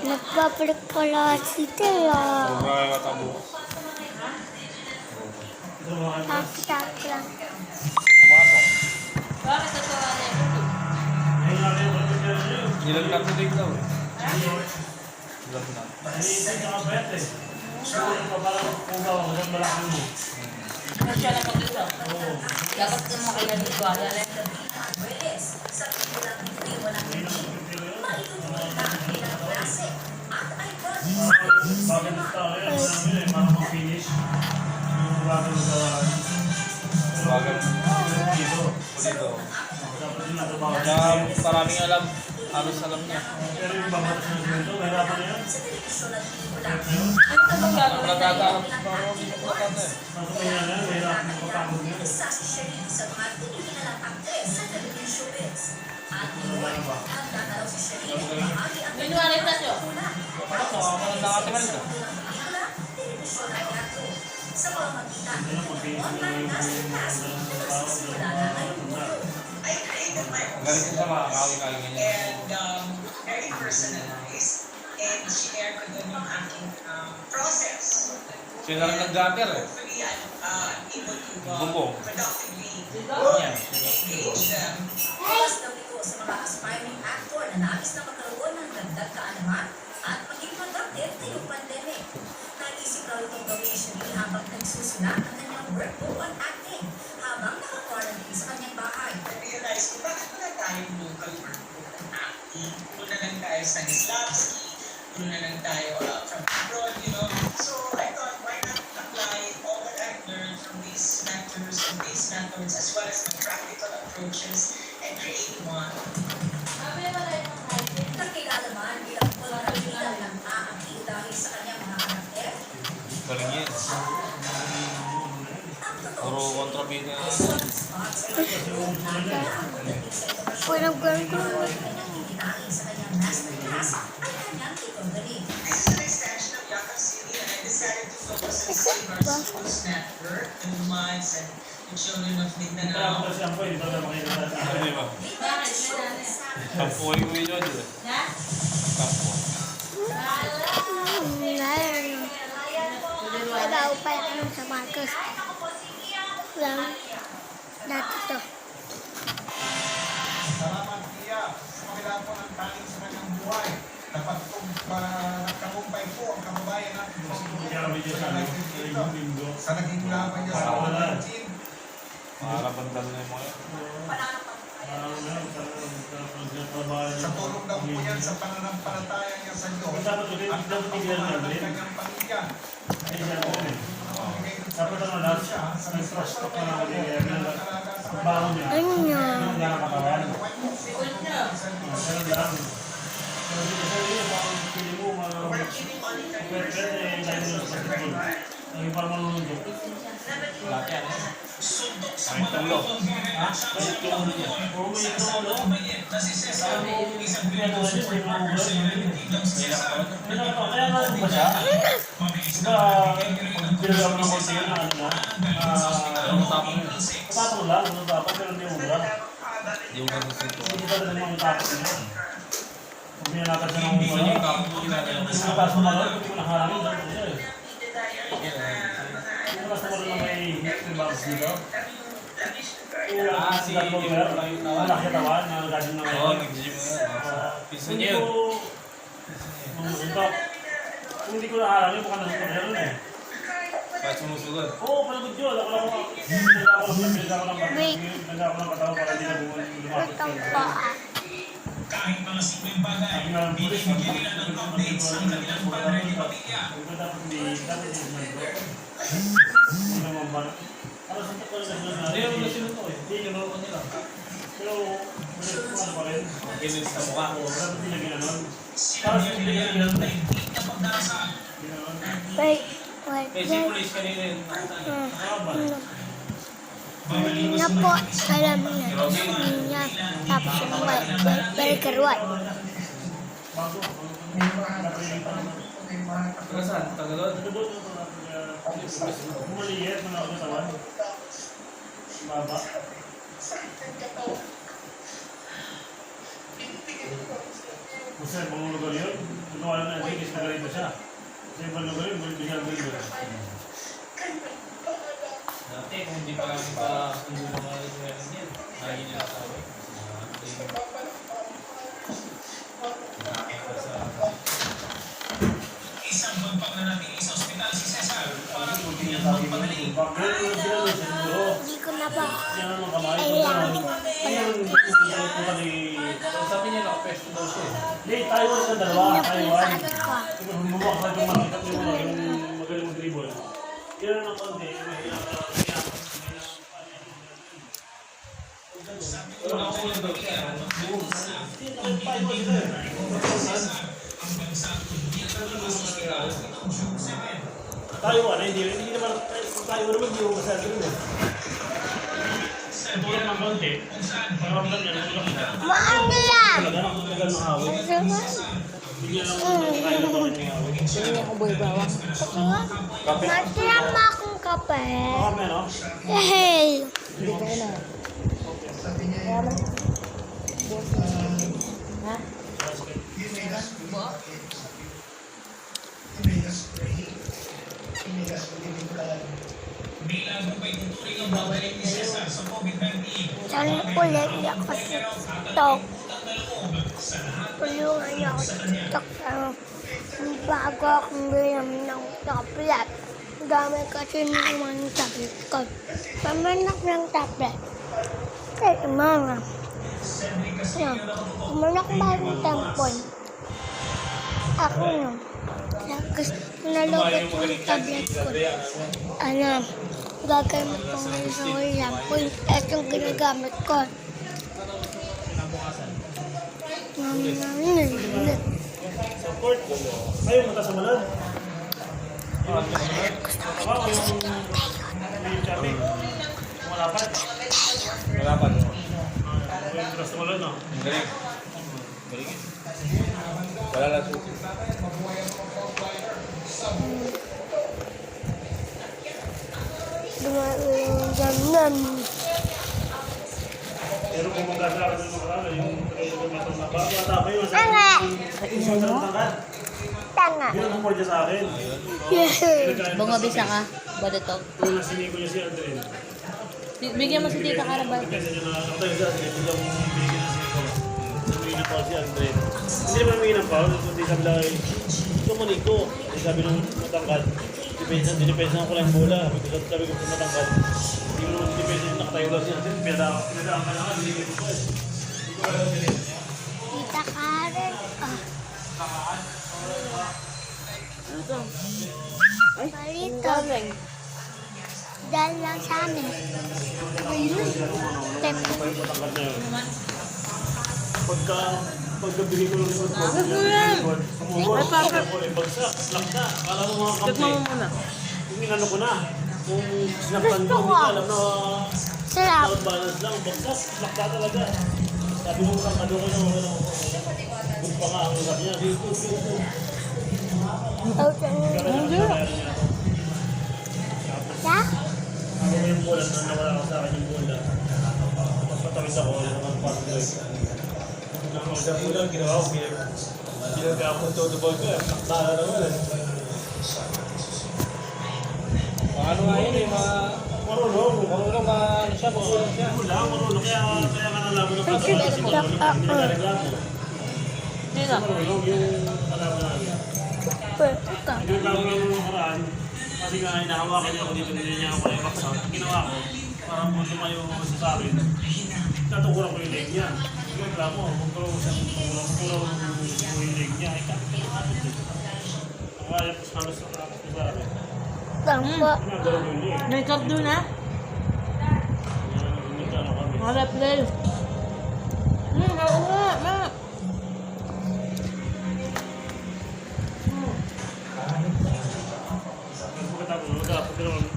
Nagpapalik pala si Tela. Sobrang katabo. Tap lang. Pumasok. Bakit natawa na yun? Nilagnat ko din daw. Nilagnat. Ano siya na pag-ito? Dapat ka mo kailan dito. Ano na yun? Bagal. Dito. Kaya maraming alam. Halos alam niya. Ano ka bang gagawin na yun? Minuwalit na siya. Galing ko sa mga kawin-kawin niya. And very personalized. And share ko dun yung aking process. Siya na rin nag-gutter eh. Hopefully, I'm able to Bubong. productively Yan. engage them. Bukas daw ito sa mga aspiring actor na nais na magkaroon ng dagdag kaalaman at maging productive ngayong pandemic. Naisip raw itong gawin siya habang nagsusulat ang kanyang workbook on acting habang naka-quarantine sa kanyang bahay. I-realize ko, bakit wala tayong local workbook on acting? Puno na lang tayo sa Islavsky, puno na lang tayo from abroad, you know. So I thought, why not apply all that I've learned from these mentors and these methods as well as my practical approaches and create one. Nakilala man bilang kontrabida ng aaki dahil sa kanyang mga karakter. Galing yan. Ang Puro totoo, kontrabida na. Walang gano'n. pinanginginain sa kanyang masterclass ay kanyang itong galing. This is an extension of Yakap City and I decided to focus on saving our schools network, the minds and the children of Mindanao. Ano di ba? Bakit? Kampo yung video dyan. Na? Kampo. Nagaw pa yung sa Marcos. Lang. Dati to. Salamat Tia, sa kabila po ng tanging sa kanyang buhay. Dapat itong nagtagumpay po ang kababayan natin sa naging laban niya sa COVID-19. Makakabandal na yung mga. Sa tulong daw po yan sa pananampalataya niya sa Diyos at ang pagmamahal ng kanyang pamilya. Dapat ano lahat siya, sa trust ko na nag-alaga sa trabaho niya. Ano niya? Hindi na nakakawan. Ulit na. Pero lang. Pero dito sa iyo, parang pili mo, pwede dahil mo sa pagkakul. Ang iba manunod. Lahat yan. Sundok sa Ay, tulo. Ha? May tulo niya. Oo, may tulo. Kasi Cesar, isang Kaya bilyon naman yun, may mga ulo. ng Cesar. Kaya nga ba siya? Diba, pag pinagawa ng konti yun na ano na, Matapang yun. matapang lang, matapang, pero hindi ubra. Yung ganun sito. Hindi ka talaga mga tapos niya. Pag pinanakas siya ng Hindi ko ubra, yung kampo ginagawa mo. kung mataas mo na lang, hindi ko naharangin, dapat niya eh. Kung mataas mo na may hit, may box dito. Ah, si yung malaki tawan na gadin na Oo, ngayon. nag-gym nga. Pisa niya yun. Kung hindi ko naharangin, baka nasusunod na yun eh. Kahit sumusugat. Oo, palagod yun. Ako lang ako. Pinag ng katawan para hindi na lumapit Itong ka. paa. Kahit mga simpleng bagay, binibigyan nila ng updates ang kanilang pamilya pamilya. Dapat hindi bro. Hindi naman ba? Ano sa ito ko na Hindi yung nasunod ko eh. Hindi, yung ko nila. Pero, ano pa rin? Kinis sa mukha. Oo, dapat hindi na ginanon. Sinabi nila ng daigdig na pagdarasal. Ginanon. Wait. Wait. Eh, si police kanina yun. Niya po, alam niya. Niya. Tapos yung burger white. Bago. Taga saan? Tagalog? Maliit, mga katawan. Baba. sakit ng katawan. Binibigyan ko ang Kung sa ibang lugar yun, kung alam na natin, na ganito siya. Sa ibang lugar yun, ganito siya ganito. Dati, kung hindi pa kami pa kung yung mga isuwalan yan, lagi nila sabi. Isang buwan pa na natin sa ospital si Cesar para tulungan Sabi mo, magpagaling. bakit yun sila doon sa siguro? Hindi ko na ba? Yan ang mga kamay. Ayan. Ayun, kung kani... Sabi niya, nakapesto daw siya. Hindi, Taiwan sa dalawa. Hindi na po yung Taiwan. sabi ko. Humuha ka yung makita ko yung magaling mong dribble. Yan ang konti. Pero nakakulang daw siya. Taiwan, hindi naman Taiwan naman hindi mo masabi rin eh. Ito yan ang konti. Paramdam niya, nagulak siya. Maano yan? Talaga, nagtagal ng hawin. Bigyan lang kaya na pa rin yung hawin. Hindi ako boy bawang. Natira mo akong kape. Baka meron. Hey! Hindi ko na. Ha? Bilang kung may tuturing ang babalik ni Cesar sa COVID-19. Sana ulit ako sa TikTok. Tulungan niyo ako sa TikTok. Bago akong bilang ng tablet. Gamit kasi naman ng tablet ko. Pamanak ng tablet. Kaya mga. Yan. Pamanak ba ng tampon? Ako yun. Tapos nalukot ko yung tablet ko. Ano, gagawin mo kung ano sa ulam. Kung ito yung ginagamit ko. Support. Ayaw mo sa malad. Wow, yung chami. Malapat. Malapan. Yung trust sa malad, no? Galing. Galing. Wala lang susi. Ganun. Pero kung magkasakit ng mga yung matang na baba, tama yun. Tanga. Isang tangka. Tanga. Yun ang mord niya sa akin. Yeah. Bungabisa ka. Badetog. Kung nasiniko niya si Andren. Bigyan mo si Tita Carabal. Kasi niya na ako tayo sa akin, hindi ako bigyan ng siniko. Sabi na Paul si Andren. Hindi naman humingi ng Paul, kundi sabi lang, ito maniko. Sabi nung matangkad, dinipensa ko lang yung bola. Sabi ko sa matangkad, hindi mo naman dinipensa yung nakatayo lang siya. Pinadaan ka lang, hindi ko po. Hindi ko alam sila. Tita Karen. Ano to? Palito. Dahil lang sa amin. Tep. Matangkad na yun. Pagkabigay ko lang yung football, sumubot, bagsak, lakta. Akala mo mga kampi. Tikman mo muna. Kung inano ko na, kung sinaktan ko, hindi ko alam na Sarap. balance lang, bagsak, lakta talaga. Sabi mo kang kado ko yung kung pa nga, ang sabi niya, dito. Ya? Ako yung bola, nawala ko sa akin yung bola. Patawid ako, yung mga partner. Sa bola, ginawa ko, ginagapon todo ball ko, lakta na naman eh. Ano nga yun eh, mga... Marunong. Marunong ba ano siya, marunong siya. Wala, marunong. Kaya ka nalaman ng kasi ginagagamit. Hindi na. Marunong yung nalaman namin. Ito. Yung tawag ng karaan, kasi nga hinahawakan niya ako dito, hindi niya ako yung box out. Ginawa ko, parang kung tumayo ako sa akin, natukuran ko yung leg niya. Yung reklamo, magkuro yung leg niya. Ang kaya po halos sa kapos ko sa akin. Tampo. Ginagawa ko yung leg. Makeup doon ha? Nagkano kami. Harap lang. Oo nga, ma. Pagkatapos,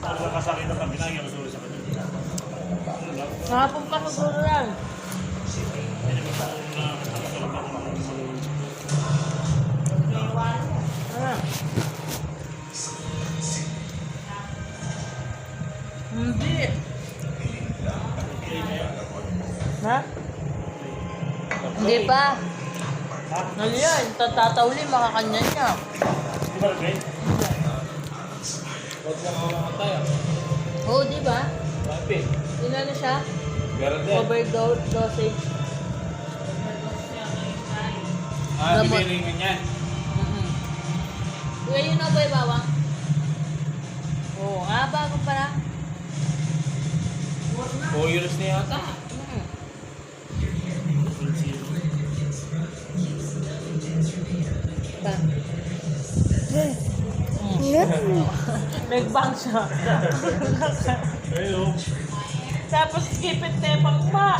magkakasakit ang kami, nangyari ko sa kanya. Hapon pa siguro lang. Ah. Hindi. Ha? Hindi pa. Ano yan? Tatatauli, makakanya niya. Di ba, okay? Huwag lang mga tayo. Oo, di ba? Papi. Inano siya? Meron din. Overdose dosage. Gamot. Bibiringin yan. Kuya, yun na ba yung bawang? Oo, bago pala. 4 years na yata. Ba? Hmm? Nagbang siya. Ayun. Tapos skipit tepang pa.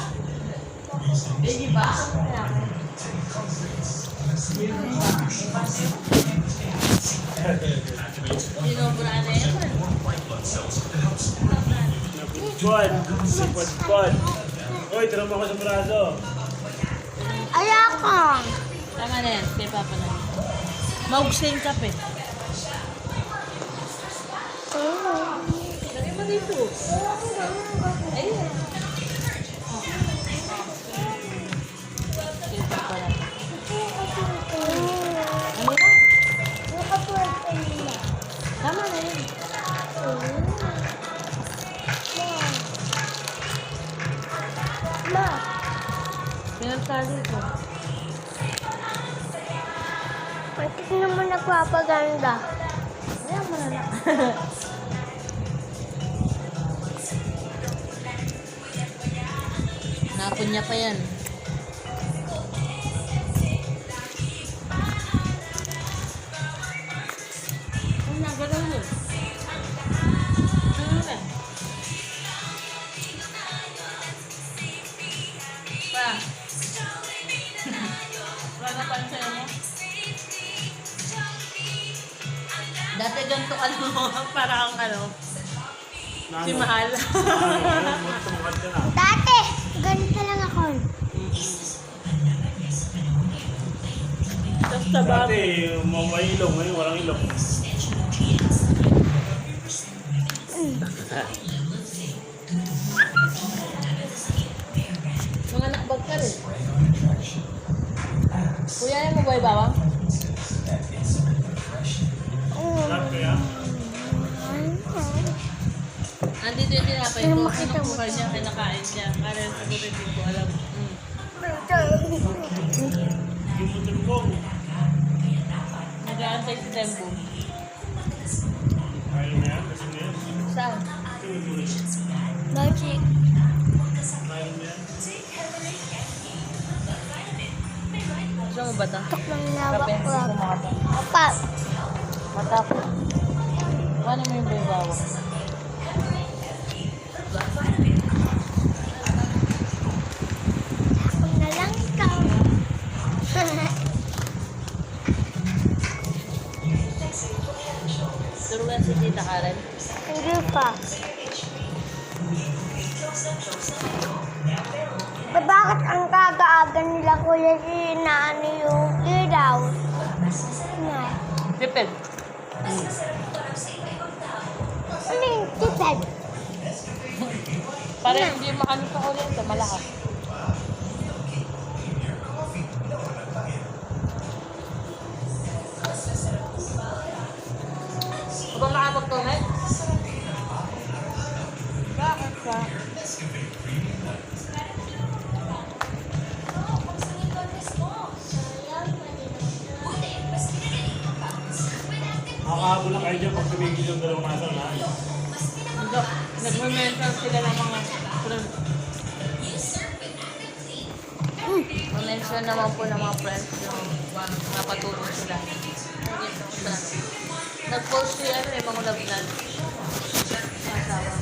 Hindi ba? Sinobra na yan. Napudpod. Uy, tira mo ako sa braso. Ayoko. Tama na yan. Kay Papa na. Maugsin ka pa eh. Lagay mo dito. Ayun. Kay Papa na. Ano na? Tama na yun. Ma, Pinagtali ko. bakit naman nagpapaganda? Kaya mo na lang. Napon niya pa yan. Ano na, gano'n yun? Ano na? Pa. Wala pa sa'yo mo? Dati ganito ka lang para kang si Mahal. Tumukat ka na. Dati, ganito lang ako. Tapos sa Dati, may ilong. Ngayon, walang ilong. mga nakbag ka rin. Kuya, yan mo ba yung bawang? Sarap kaya? Andito yung tinapay ko. Kinukuha niya, kinakain niya. Kaya siguro hindi ko alam. Gumutin ko. Nag-aantay si Tembo. Ayaw na yan. Kasi na yan. Saan? Logic. Ayaw na yan. Gusto mo ba ito? Tok ng lawak Kape, ko. gusto mo ka ba? Apa, Mata ko. Paano mo yung baybawa? ako na lang ikaw. Turuan si Tita Karen. Hindi pa. Bakit ang kagaaga nila kuya inaano yung ilaw? Na. Tipid. Ano yung tipid? Para hindi makano sa ulit. Malakas. Ba makapagtunay? Bakit ba? Nakakahabol lang kayo dyan pag tumigil yung dalawang nasa na. Nag-mention sila ng mga friends. Ma-mention naman po ng mga friends yung napatulong sila. Nag-post siya yung mga love na asawa.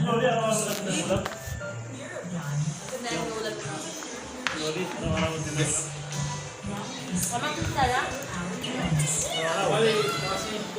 Loli, ano ang ulam na ulam? Ganda yung ulam na. Loli, ano ang ulam na ulam? Kamang kita lang? Ano ang ulam?